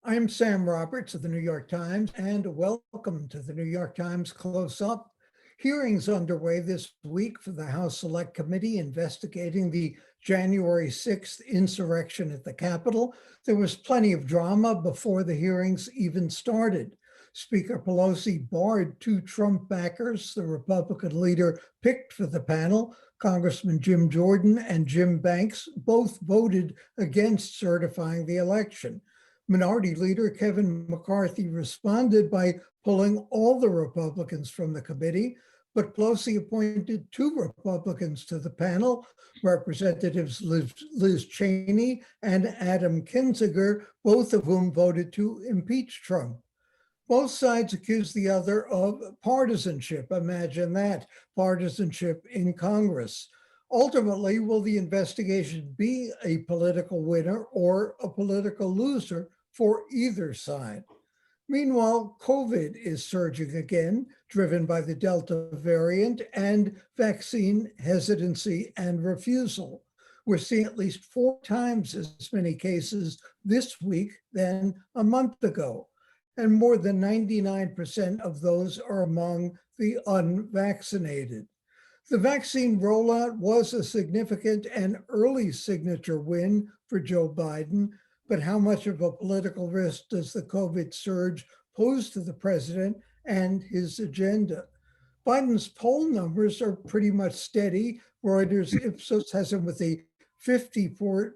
I'm Sam Roberts of the New York Times, and welcome to the New York Times Close Up. Hearings underway this week for the House Select Committee investigating the January 6th insurrection at the Capitol. There was plenty of drama before the hearings even started. Speaker Pelosi barred two Trump backers the Republican leader picked for the panel. Congressman Jim Jordan and Jim Banks both voted against certifying the election. Minority Leader Kevin McCarthy responded by pulling all the Republicans from the committee, but Pelosi appointed two Republicans to the panel, Representatives Liz Cheney and Adam Kinzinger, both of whom voted to impeach Trump. Both sides accuse the other of partisanship. Imagine that, partisanship in Congress. Ultimately, will the investigation be a political winner or a political loser for either side? Meanwhile, COVID is surging again, driven by the Delta variant and vaccine hesitancy and refusal. We're seeing at least 4 times as many cases this week than a month ago, and more than 99% of those are among the unvaccinated. The vaccine rollout was a significant and early signature win for Joe Biden, but how much of a political risk does the COVID surge pose to the president and his agenda? Biden's poll numbers are pretty much steady. Reuters Ipsos has him with a 54%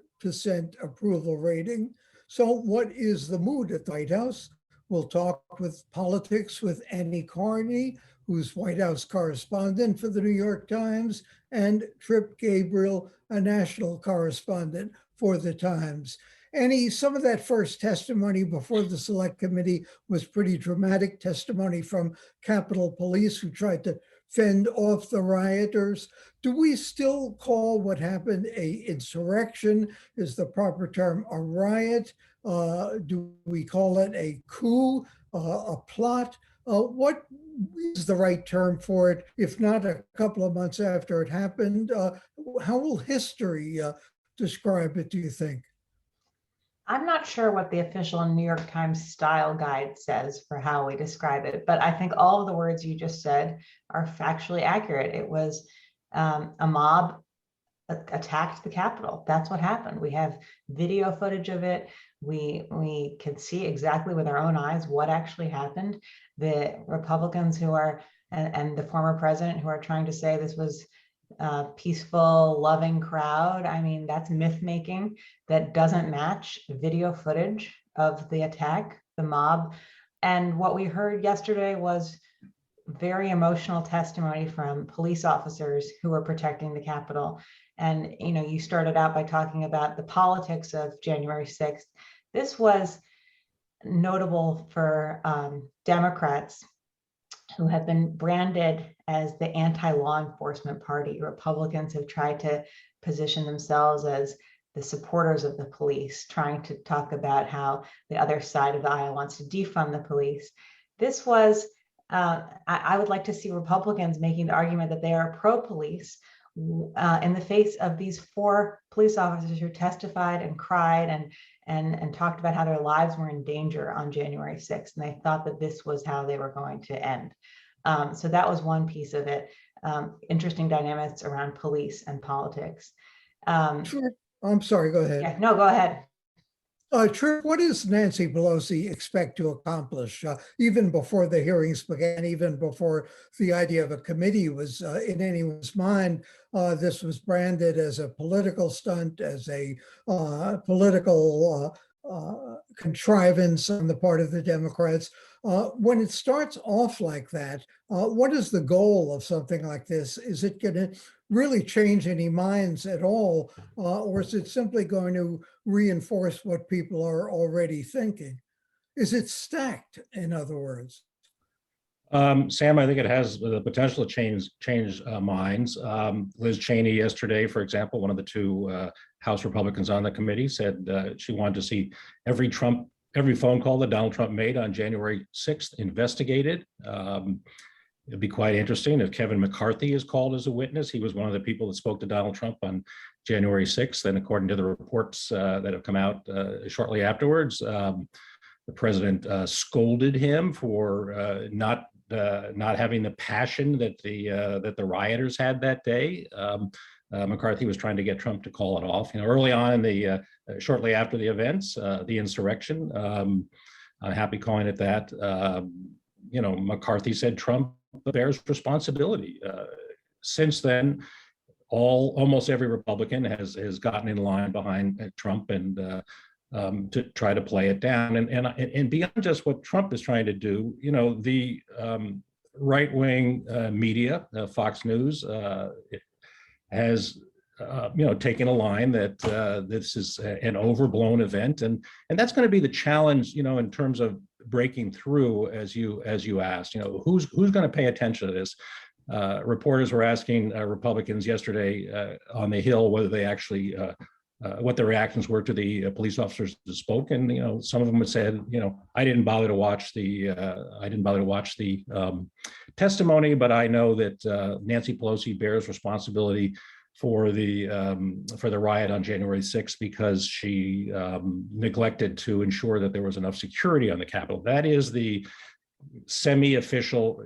approval rating. So what is the mood at the White House? We'll talk with politics with Annie Carney, who's White House correspondent for the New York Times, and Trip Gabriel, a national correspondent for the Times. Annie, some of that first testimony before the Select Committee was pretty dramatic testimony from Capitol Police who tried to fend off the rioters. Do we still call what happened an insurrection? Is the proper term a riot? Do we call it a coup, a plot? What is the right term for it, if not a couple of months after it happened? How will history describe it, do you think? I'm not sure what the official New York Times style guide says for how we describe it, but I think all of the words you just said are factually accurate. It was a mob attacked the Capitol. That's what happened. We have video footage of it. We can see exactly with our own eyes what actually happened. The Republicans who are, and the former president who are trying to say this was a peaceful, loving crowd. I mean, that's myth making that doesn't match video footage of the attack, the mob. And what we heard yesterday was very emotional testimony from police officers who were protecting the Capitol. And, you know, you started out by talking about the politics of January 6th. This was notable for Democrats who have been branded as the anti-law enforcement party. Republicans have tried to position themselves as the supporters of the police, trying to talk about how the other side of the aisle wants to defund the police. This was, I would like to see Republicans making the argument that they are pro-police in the face of these 4 police officers who testified and cried and talked about how their lives were in danger on January 6th. And they thought that this was how they were going to end. So that was one piece of it. Interesting dynamics around police and politics. Sure. I'm sorry, go ahead. Yeah, no, go ahead. Trip, what does Nancy Pelosi expect to accomplish even before the hearings began, even before the idea of a committee was in anyone's mind? This was branded as a political stunt, as a political contrivance on the part of the Democrats. When it starts off like that, what is the goal of something like this? Is it going to really change any minds at all, or is it simply going to reinforce what people are already thinking? Is it stacked, in other words? Sam, I think it has the potential to change minds. Liz Cheney yesterday, for example, one of the 2 House Republicans on the committee, said she wanted to see every phone call that Donald Trump made on January 6th investigated. It'd be quite interesting if Kevin McCarthy is called as a witness. He was one of the people that spoke to Donald Trump on January 6th, and according to the reports that have come out shortly afterwards, the president scolded him for not having the passion that the rioters had that day. McCarthy was trying to get Trump to call it off. Early on in the shortly after the events, the insurrection. I'm happy calling it that. McCarthy said Trump bears responsibility. Since then, almost every Republican has gotten in line behind Trump and to try to play it down. And beyond just what Trump is trying to do, the right-wing media, Fox News, has taken a line that this is an overblown event, and that's going to be the challenge, in terms of breaking through, as you asked. Who's going to pay attention to this? Reporters were asking Republicans yesterday on the Hill whether they actually what the reactions were to the police officers that spoke, and some of them had said, I didn't bother to watch the testimony, but I know that Nancy Pelosi bears responsibility for the riot on January 6th because she neglected to ensure that there was enough security on the Capitol. That is the semi-official,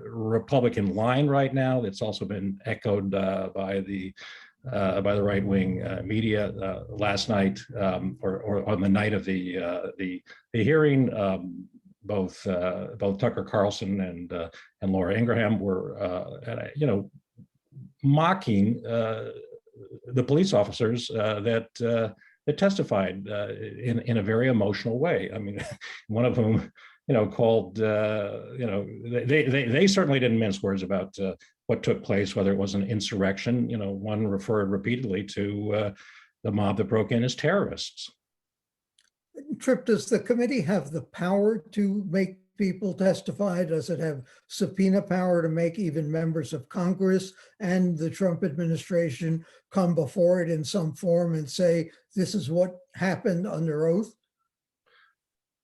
Republican line right now. That's also been echoed by the right-wing media last night, or on the night of the hearing. Both Tucker Carlson and Laura Ingraham were, mocking the police officers that testified in a very emotional way. I mean, one of whom, called, they certainly didn't mince words about what took place, whether it was an insurrection. One referred repeatedly to the mob that broke in as terrorists. Tripp, does the committee have the power to make people testify? Does it have subpoena power to make even members of Congress and the Trump administration come before it in some form and say, this is what happened under oath?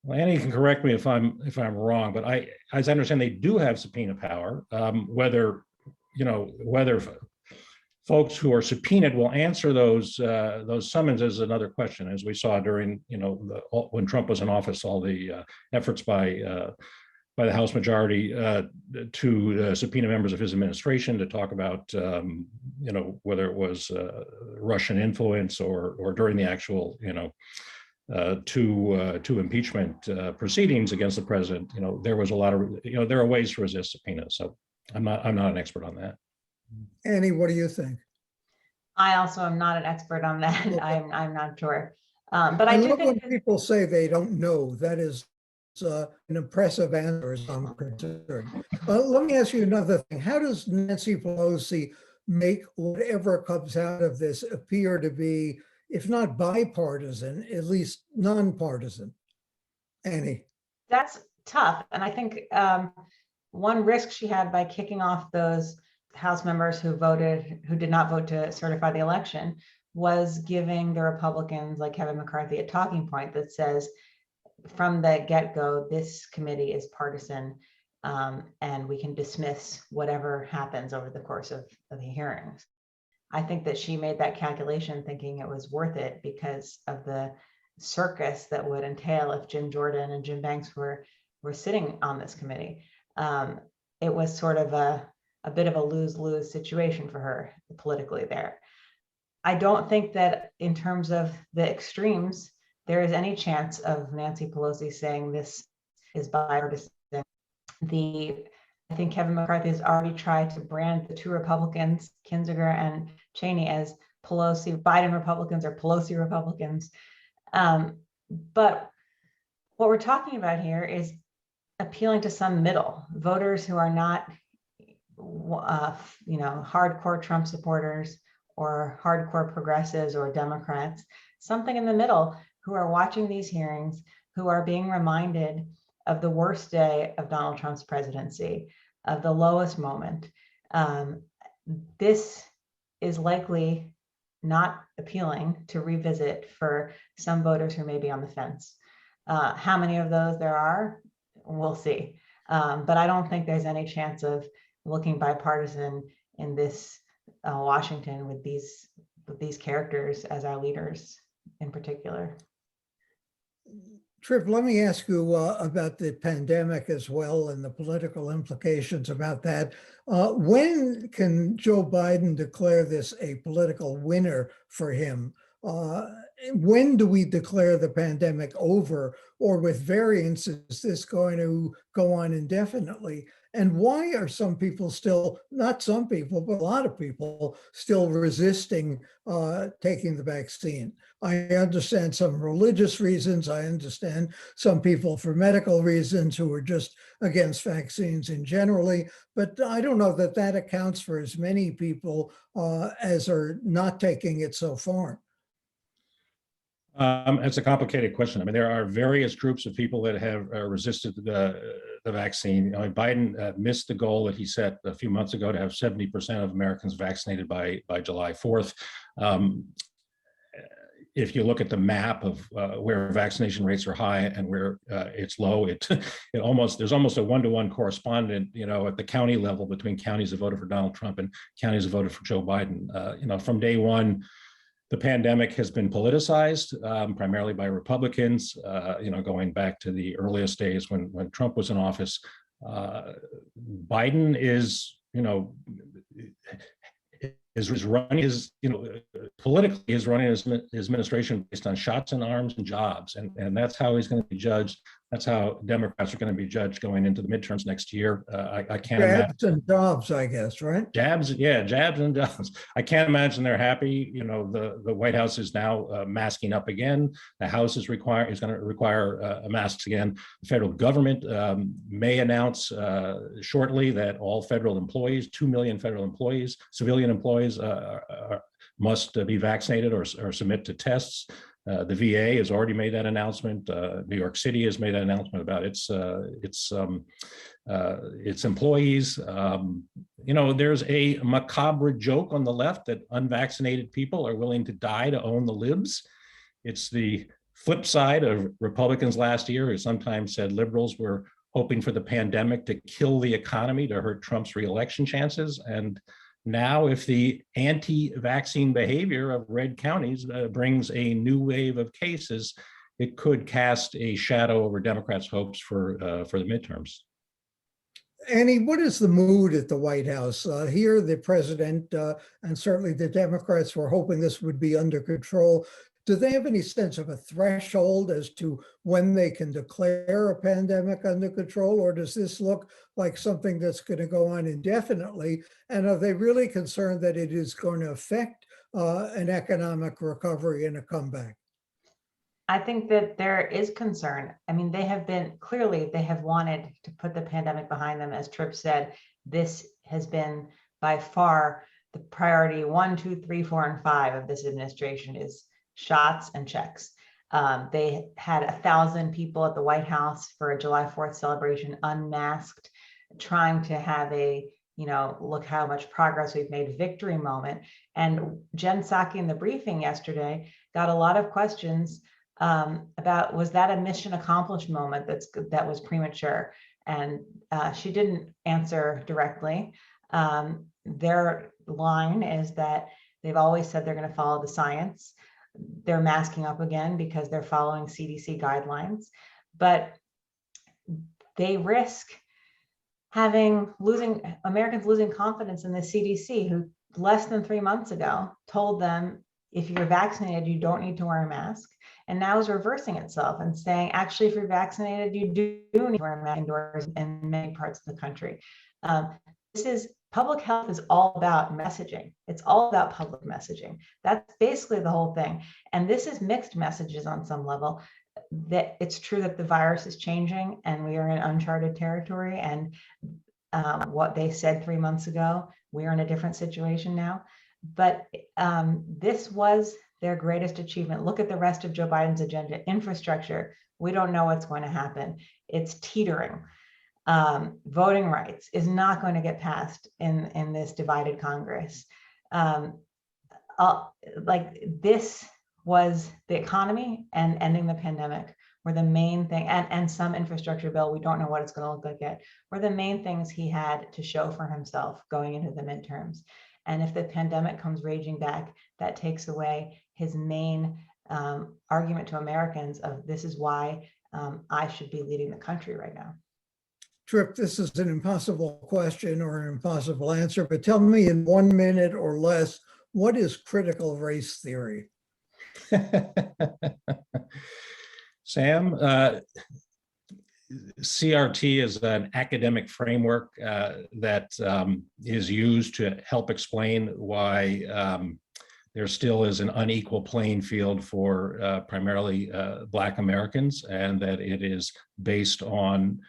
Well, Annie can correct me if I'm wrong, but as I understand, they do have subpoena power. Whether folks who are subpoenaed will answer those summonses is another question. As we saw during, when Trump was in office, all the efforts by the House majority to subpoena members of his administration to talk about, whether it was Russian influence or during the actual, two impeachment proceedings against the president. There was a lot of, there are ways to resist subpoenas. So I'm not an expert on that. Annie, what do you think? I also am not an expert on that. Okay. I'm not sure. But I do think when people say they don't know, that is an impressive answer as I'm concerned. Let me ask you another thing. How does Nancy Pelosi make whatever comes out of this appear to be, if not bipartisan, at least nonpartisan? Annie? that's tough. And I think one risk she had by kicking off those House members who did not vote to certify the election was giving the Republicans like Kevin McCarthy a talking point that says, from the get-go, this committee is partisan, and we can dismiss whatever happens over the course of the hearings. I think that she made that calculation thinking it was worth it because of the circus that would entail if Jim Jordan and Jim Banks were sitting on this committee. It was sort of a bit of a lose-lose situation for her politically there. I don't think that in terms of the extremes, there is any chance of Nancy Pelosi saying this is bipartisan. I think Kevin McCarthy has already tried to brand the two Republicans, Kinzinger and Cheney, as Biden Republicans or Pelosi Republicans. But what we're talking about here is appealing to some middle voters who are not, hardcore Trump supporters or hardcore progressives or Democrats, something in the middle, who are watching these hearings, who are being reminded of the worst day of Donald Trump's presidency, of the lowest moment. This is likely not appealing to revisit for some voters who may be on the fence. How many of those there are, we'll see. But I don't think there's any chance of looking bipartisan in this Washington with these characters as our leaders in particular. Trip, let me ask you about the pandemic as well and the political implications about that. When can Joe Biden declare this a political winner for him? Uh, when do we declare the pandemic over, or with variants, is this going to go on indefinitely? And why are some people still, not some people, but a lot of people still resisting taking the vaccine? I understand some religious reasons. I understand some people for medical reasons who are just against vaccines in generally, but I don't know that that accounts for as many people as are not taking it so far. It's a complicated question. I mean, there are various groups of people that have resisted the vaccine. You know, Biden missed the goal that he set a few months ago to have 70% of Americans vaccinated by July 4th. If you look at the map of where vaccination rates are high and where it's low, there's almost a one-to-one correspondent, you know, at the county level between counties that voted for Donald Trump and counties that voted for Joe Biden. You know, from day one, the pandemic has been politicized primarily by Republicans, you know, going back to the earliest days when Trump was in office. Biden is, you know, is running his, you know, politically is running his administration based on shots in arms and jobs. And that's how he's going to be judged. That's how Democrats are going to be judged going into the midterms next year. I can't imagine. Jabs and jobs, I guess, right? Jabs, yeah, jabs and jobs. I can't imagine they're happy. You know, the White House is now masking up again. The House is going to require masks again. The federal government may announce shortly that all federal employees, 2 million federal employees, civilian employees, must be vaccinated or submit to tests. The VA has already made that announcement. New York City has made that announcement about its employees. You know, there's a macabre joke on the left that unvaccinated people are willing to die to own the libs. It's the flip side of Republicans last year, who sometimes said liberals were hoping for the pandemic to kill the economy to hurt Trump's reelection chances. And now, if the anti-vaccine behavior of red counties brings a new wave of cases, it could cast a shadow over Democrats' hopes for the midterms. Annie, what is the mood at the White House? Here, the president and certainly the Democrats were hoping this would be under control. Do they have any sense of a threshold as to when they can declare a pandemic under control, or does this look like something that's going to go on indefinitely? And are they really concerned that it is going to affect an economic recovery and a comeback? I think that there is concern. I mean, they have wanted to put the pandemic behind them. As Tripp said, this has been by far the priority 1, 2, 3, 4, and 5 of this administration is shots and checks. They had 1,000 people at the White House for a July 4th celebration, unmasked, trying to have a, you know, look how much progress we've made victory moment. And Jen Psaki in the briefing yesterday got a lot of questions about, was that a mission accomplished moment that was premature? And she didn't answer directly. Their line is that they've always said they're going to follow the science. They're masking up again because they're following CDC guidelines, but they risk Americans losing confidence in the CDC, who less than 3 months ago told them, if you're vaccinated, you don't need to wear a mask, and now is reversing itself and saying, actually, if you're vaccinated, you do need to wear a mask indoors in many parts of the country. Public health is all about messaging. It's all about public messaging. That's basically the whole thing. And this is mixed messages on some level. That it's true that the virus is changing and we are in uncharted territory. And what they said 3 months ago, we are in a different situation now. But this was their greatest achievement. Look at the rest of Joe Biden's agenda. Infrastructure, we don't know what's going to happen. It's teetering. Voting rights is not going to get passed in this divided Congress. Like, this was the economy and ending the pandemic were the main thing, and some infrastructure bill, we don't know what it's going to look like yet, were the main things he had to show for himself going into the midterms. And if the pandemic comes raging back, that takes away his main argument to Americans of this is why I should be leading the country right now. Trip, this is an impossible question or an impossible answer, but tell me in 1 minute or less, what is critical race theory? Sam, CRT is an academic framework that is used to help explain why there still is an unequal playing field for primarily Black Americans, and that it is based on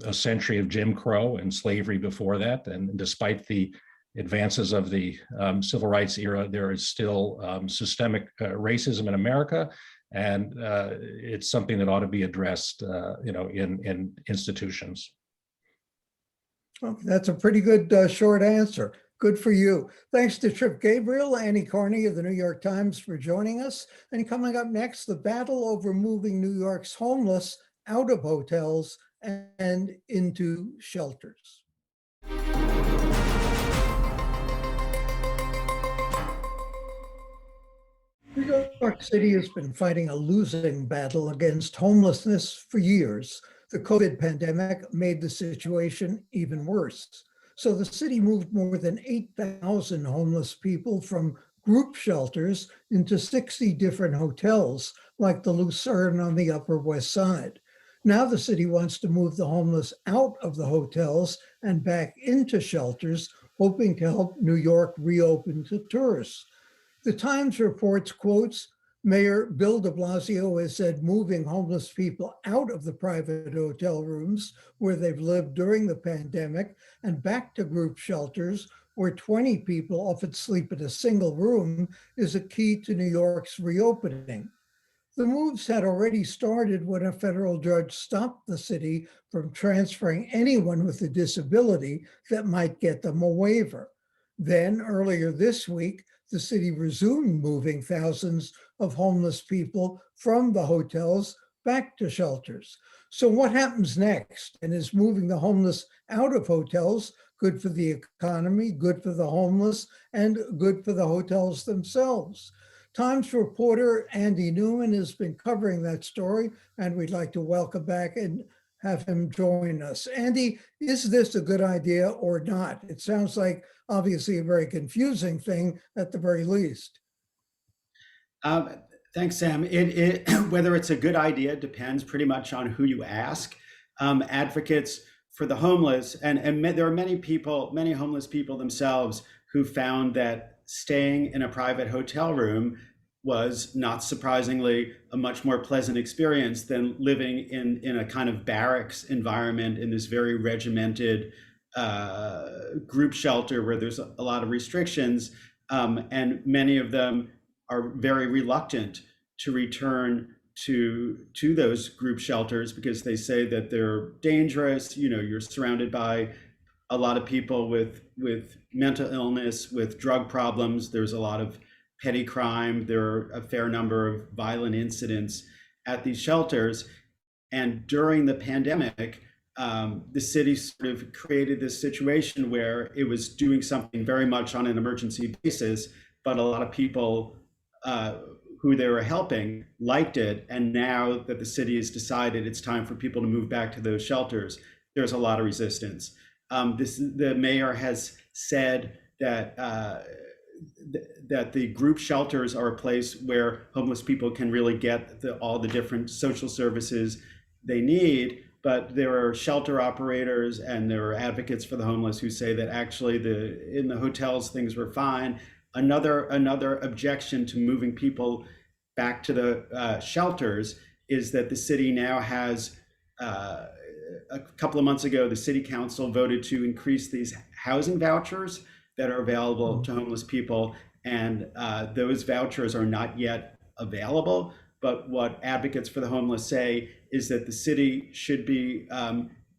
a century of Jim Crow and slavery before that. And despite the advances of the civil rights era, there is still systemic racism in America. And it's something that ought to be addressed, in institutions. Well, that's a pretty good short answer. Good for you. Thanks to Trip Gabriel, Annie Carney of the New York Times for joining us. And coming up next, the battle over moving New York's homeless out of hotels and into shelters. New York City has been fighting a losing battle against homelessness for years. The COVID pandemic made the situation even worse. So the city moved more than 8,000 homeless people from group shelters into 60 different hotels, like the Lucerne on the Upper West Side. Now the city wants to move the homeless out of the hotels and back into shelters, hoping to help New York reopen to tourists. The Times reports, quotes, Mayor Bill de Blasio has said moving homeless people out of the private hotel rooms where they've lived during the pandemic and back to group shelters where 20 people often sleep in a single room is a key to New York's reopening. The moves had already started when a federal judge stopped the city from transferring anyone with a disability that might get them a waiver. Then earlier this week, the city resumed moving thousands of homeless people from the hotels back to shelters. So what happens next? And is moving the homeless out of hotels good for the economy, good for the homeless, and good for the hotels themselves? Times reporter Andy Newman has been covering that story, and we'd like to welcome back and have him join us. Andy, is this a good idea or not? It sounds like obviously a very confusing thing at the very least. Thanks, Sam. Whether it's a good idea depends pretty much on who you ask. Advocates for the homeless, and there are many homeless people themselves who found that staying in a private hotel room was, not surprisingly, a much more pleasant experience than living in a kind of barracks environment in this very regimented group shelter where there's a lot of restrictions, and many of them are very reluctant to return to those group shelters because they say that they're dangerous. You're surrounded by a lot of people with mental illness, with drug problems. There's a lot of petty crime. There are a fair number of violent incidents at these shelters. And during the pandemic, the city sort of created this situation where it was doing something very much on an emergency basis, but a lot of people who they were helping liked it. And now that the city has decided it's time for people to move back to those shelters, there's a lot of resistance. The mayor has said that that the group shelters are a place where homeless people can really get all the different social services they need. But there are shelter operators and there are advocates for the homeless who say that actually in the hotels things were fine. Another objection to moving people back to the shelters is that the city now has, a couple of months ago, the city council voted to increase these housing vouchers that are available to homeless people. And those vouchers are not yet available. But what advocates for the homeless say is that the city should be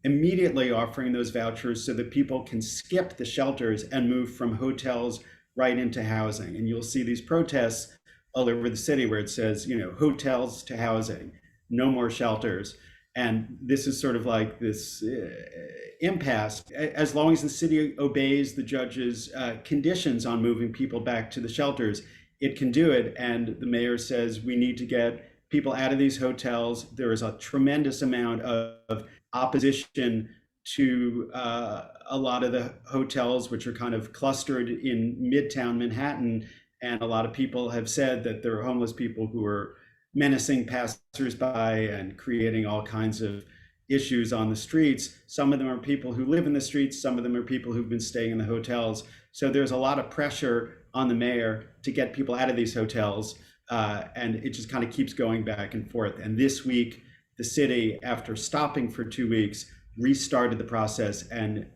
immediately offering those vouchers so that people can skip the shelters and move from hotels right into housing. And you'll see these protests all over the city where it says, hotels to housing, no more shelters. And this is sort of like this impasse. As long as the city obeys the judge's conditions on moving people back to the shelters, it can do it. And the mayor says we need to get people out of these hotels. There is a tremendous amount of opposition to a lot of the hotels, which are kind of clustered in Midtown Manhattan. And a lot of people have said that there are homeless people who are menacing passersby and creating all kinds of issues on the streets. Some of them are people who live in the streets. Some of them are people who've been staying in the hotels. So there's a lot of pressure on the mayor to get people out of these hotels. And it just kind of keeps going back and forth. And this week, the city, after stopping for 2 weeks, restarted the process and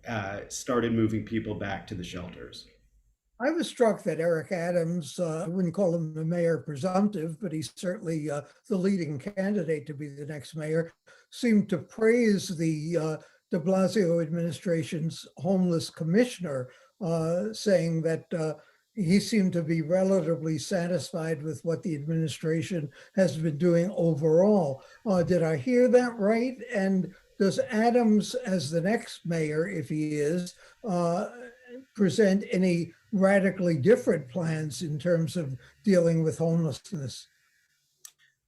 started moving people back to the shelters. I was struck that Eric Adams, I wouldn't call him the mayor presumptive, but he's certainly the leading candidate to be the next mayor, seemed to praise the de Blasio administration's homeless commissioner, saying that he seemed to be relatively satisfied with what the administration has been doing overall. Did I hear that right? And does Adams, as the next mayor, if he is, present any radically different plans in terms of dealing with homelessness?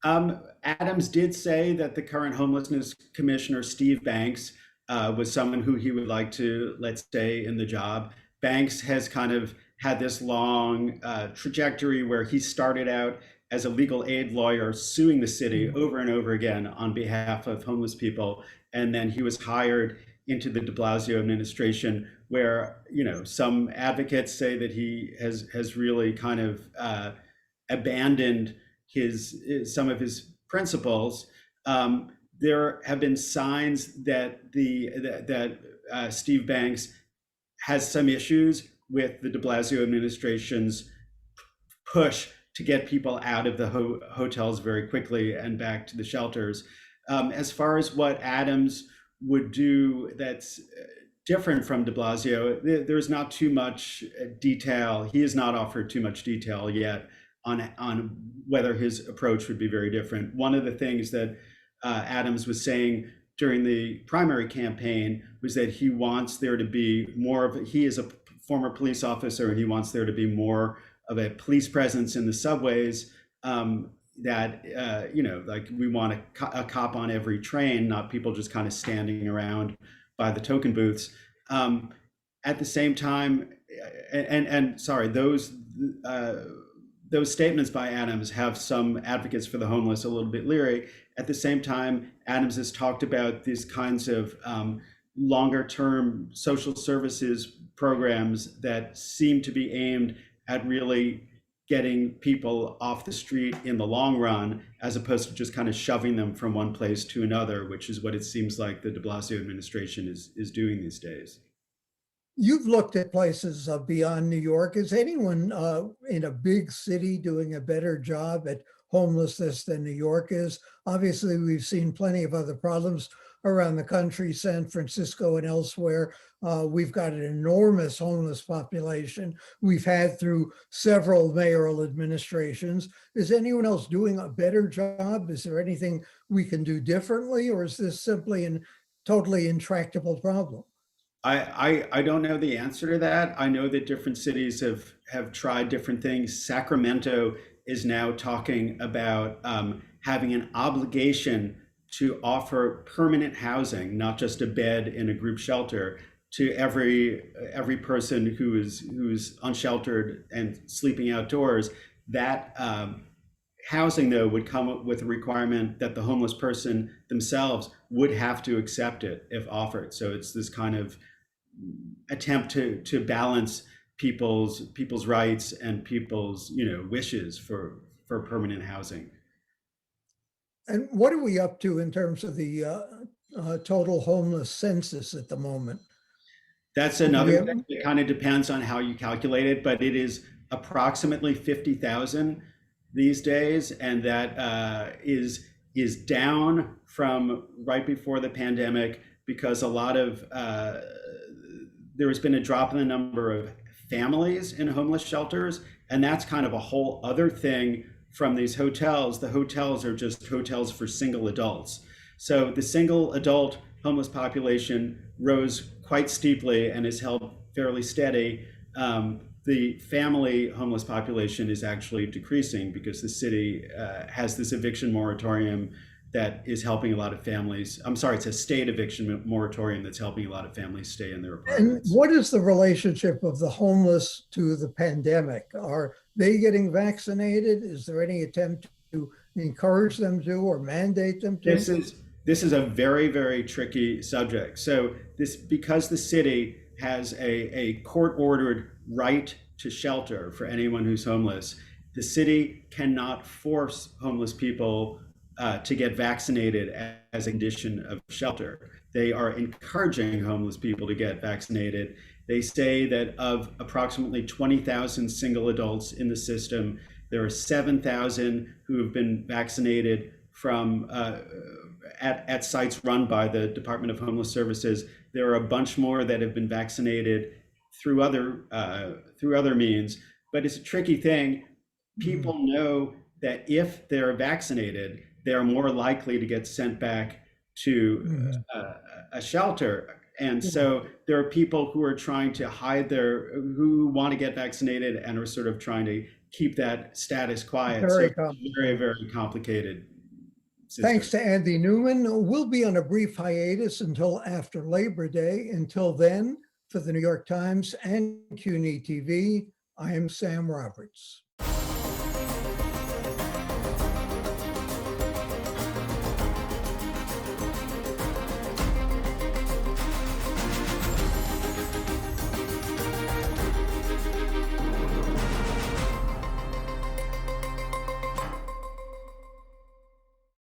Adams did say that the current homelessness commissioner, Steve Banks, was someone who he would like to let stay in the job. Banks has kind of had this long trajectory where he started out as a legal aid lawyer suing the city over and over again on behalf of homeless people. And then he was hired into the de Blasio administration, where, you know, some advocates say that he has really kind of abandoned some of his principles. There have been signs that Steve Banks has some issues with the de Blasio administration's push to get people out of the hotels very quickly and back to the shelters. As far as what Adams would do that's different from de Blasio, there's not too much detail. He has not offered too much detail yet on whether his approach would be very different. One of the things that Adams was saying during the primary campaign was that he wants there to be more of, he is a former police officer, and he wants there to be more of a police presence in the subways, that, you know, like we want a cop on every train, not people just kind of standing around by the token booths. At the same time, and sorry, those statements by Adams have some advocates for the homeless a little bit leery. At the same time, Adams has talked about these kinds of longer term social services programs that seem to be aimed at really getting people off the street in the long run, as opposed to just kind of shoving them from one place to another, which is what it seems like the de Blasio administration is doing these days. You've looked at places beyond New York. Is anyone in a big city doing a better job at homelessness than New York is? Obviously, we've seen plenty of other problems around the country, San Francisco and elsewhere. We've got an enormous homeless population we've had through several mayoral administrations. Is anyone else doing a better job? Is there anything we can do differently, or is this simply a totally intractable problem? I don't know the answer to that. I know that different cities have tried different things. Sacramento is now talking about having an obligation to offer permanent housing, not just a bed in a group shelter, to every person who's unsheltered and sleeping outdoors. That housing, though, would come up with a requirement that the homeless person themselves would have to accept it if offered. So it's this kind of attempt to balance people's rights and people's, you know, wishes for permanent housing. And what are we up to in terms of the total homeless census at the moment? That's another thing. It kind of depends on how you calculate it, but it is approximately 50,000 these days, and that is down from right before the pandemic, because a lot of there has been a drop in the number of families in homeless shelters, and that's kind of a whole other thing from these hotels. The hotels are just hotels for single adults. So the single adult homeless population rose quite steeply and is held fairly steady the family homeless population is actually decreasing because the city has this eviction moratorium that is helping a lot of families. I'm sorry, it's a state eviction moratorium that's helping a lot of families stay in their And apartments. what is the relationship of the homeless to the pandemic? Are they getting vaccinated? Is there any attempt to encourage them to or mandate them to? This is a very, very tricky subject. So because the city has a court-ordered right to shelter for anyone who's homeless, the city cannot force homeless people to get vaccinated as a condition of shelter. They are encouraging homeless people to get vaccinated. They say that of approximately 20,000 single adults in the system, there are 7,000 who have been vaccinated from at sites run by the Department of Homeless Services. There are a bunch more that have been vaccinated through other means, but it's a tricky thing. People know that if they're vaccinated, they are more likely to get sent back to a shelter. And so there are people who are trying to who want to get vaccinated and are sort of trying to keep that status quiet. Very So complicated. very, very complicated system. Thanks to Andy Newman. We'll be on a brief hiatus until after Labor Day. Until then, for the New York Times and CUNY TV, I am Sam Roberts.